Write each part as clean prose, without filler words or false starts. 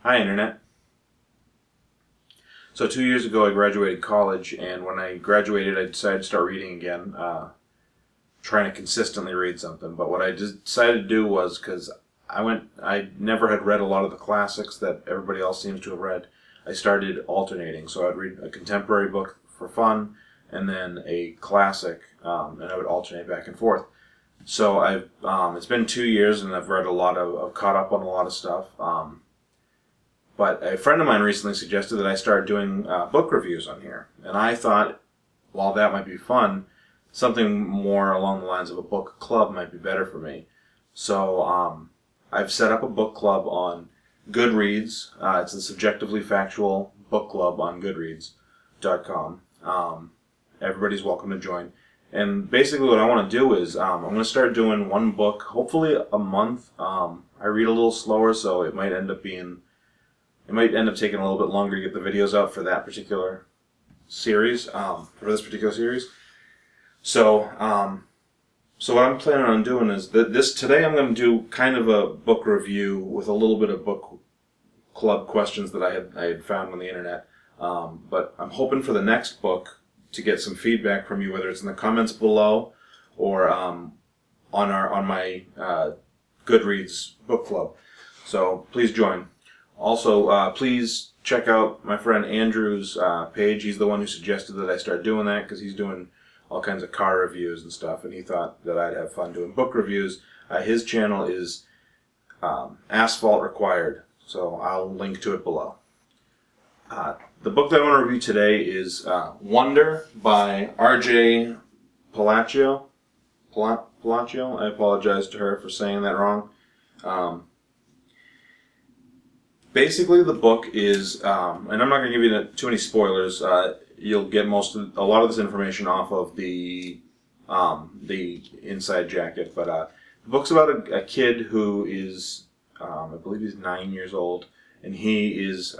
Hi, Internet. So 2 years ago I graduated college, and when I graduated I decided to start reading again, trying to consistently read something. But what I decided to do was, because I never had read a lot of the classics that everybody else seems to have read, I started alternating. So I'd read a contemporary book for fun, and then a classic, and I would alternate back and forth. So it's been 2 years, and I've read I've caught up on a lot of stuff. But a friend of mine recently suggested that I start doing book reviews on here. And I thought, while that might be fun, something more along the lines of a book club might be better for me. So I've set up a book club on Goodreads. It's a subjectively factual book club on Goodreads.com. Everybody's welcome to join. And basically what I want to do is I'm going to start doing one book, hopefully a month. I read a little slower, so it might end up taking a little bit longer to get the videos out for that particular series, for this particular series. So, so what I'm planning on doing is that today I'm going to do kind of a book review with a little bit of book club questions that I had found on the internet. But I'm hoping for the next book to get some feedback from you, whether it's in the comments below or on my Goodreads book club. So please join. Also, please check out my friend Andrew's page. He's the one who suggested that I start doing that because he's doing all kinds of car reviews and stuff, and he thought that I'd have fun doing book reviews. His channel is Asphalt Required, so I'll link to it below. The book that I want to review today is Wonder by R.J. Palacio. Palacio? I apologize to her for saying that wrong. Basically, the book is, and I'm not going to give you too many spoilers. You'll get a lot of this information off of the inside jacket. But the book's about a kid who is, I believe he's 9 years old, and he is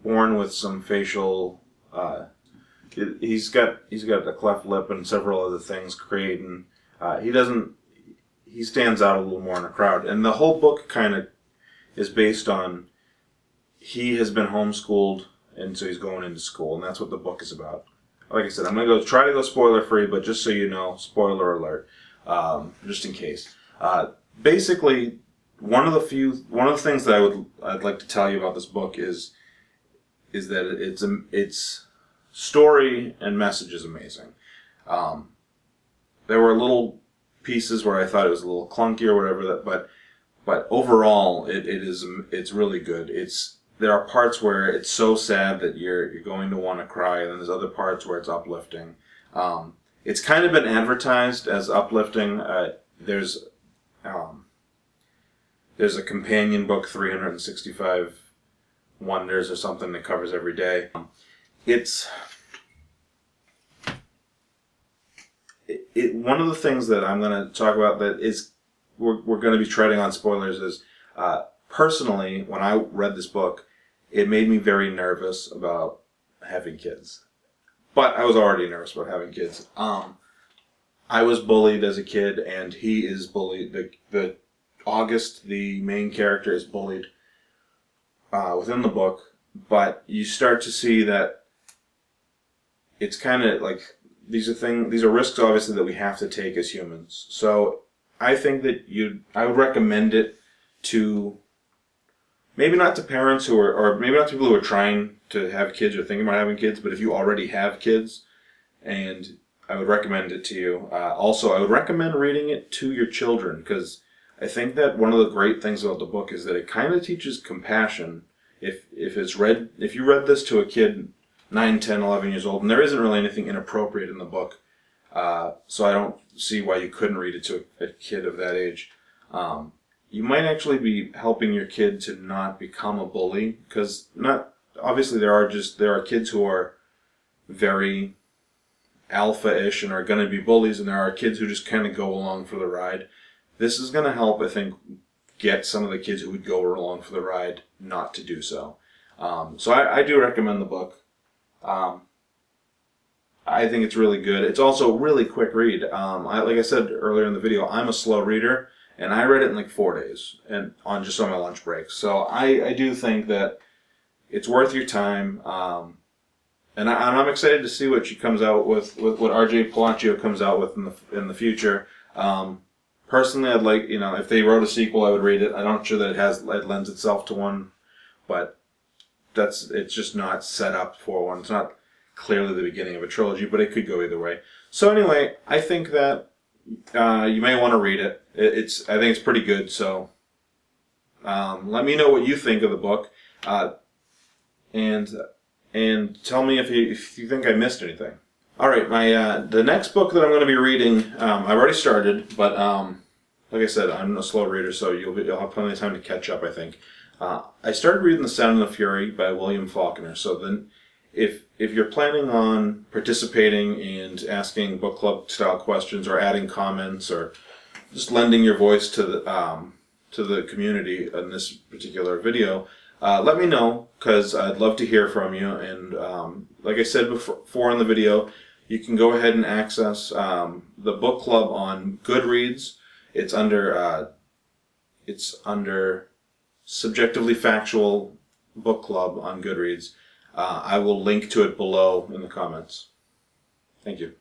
born with some facial. He's got a cleft lip and several other things creating. He stands out a little more in a crowd, and the whole book kind of is based on. He has been homeschooled, and so he's going into school, and that's what the book is about. Like I said, I'm going to try to go spoiler-free, but just so you know, spoiler alert, just in case. Basically, one of the things that I'd like to tell you about this book is that its story and message is amazing. There were little pieces where I thought it was a little clunky or whatever, but overall, it's really good. There are parts where it's so sad that you're going to want to cry, and then there's other parts where it's uplifting. It's kind of been advertised as uplifting. There's a companion book, 365 Wonders or something, that covers every day. One of the things that I'm going to talk about that is we're going to be treading on spoilers is. Personally, when I read this book, it made me very nervous about having kids. But I was already nervous about having kids. I was bullied as a kid, and he is bullied. August, the main character, is bullied within the book. But you start to see that it's kind of like these are risks, obviously, that we have to take as humans. So I think that I would recommend it to. Maybe not to parents or maybe not to people who are trying to have kids or thinking about having kids, but if you already have kids, and I would recommend it to you. Also, I would recommend reading it to your children, because I think that one of the great things about the book is that it kind of teaches compassion. If you read this to a kid 9, 10, 11 years old, and there isn't really anything inappropriate in the book, so I don't see why you couldn't read it to a kid of that age. You might actually be helping your kid to not become a bully, because obviously there are kids who are very alpha-ish and are going to be bullies, and there are kids who just kind of go along for the ride. This is going to help, I think, get some of the kids who would go along for the ride not to do so. So I do recommend the book. I think it's really good. It's also a really quick read. Like I said earlier in the video, I'm a slow reader, and I read it in like 4 days, and on my lunch break. So I do think that it's worth your time. And I'm excited to see what she comes out with what R.J. Palacio comes out with in the future. Personally, I'd like, if they wrote a sequel, I would read it. I'm not sure that it lends itself to one, but it's just not set up for one. It's not clearly the beginning of a trilogy, but it could go either way. So anyway, I think that you may want to read it. I think it's pretty good. So let me know what you think of the book, and tell me if you think I missed anything. All right, the next book that I'm going to be reading, I've already started, but like I said, I'm a slow reader, so you'll have plenty of time to catch up, I think. I started reading The Sound and the Fury by William Faulkner. So then, if you're planning on participating and asking book club style questions, or adding comments, or just lending your voice to the community in this particular video, let me know, because I'd love to hear from you. And like I said before in the video, you can go ahead and access the book club on Goodreads. It's under Subjectively Factual Book Club on Goodreads. I will link to it below in the comments. Thank you.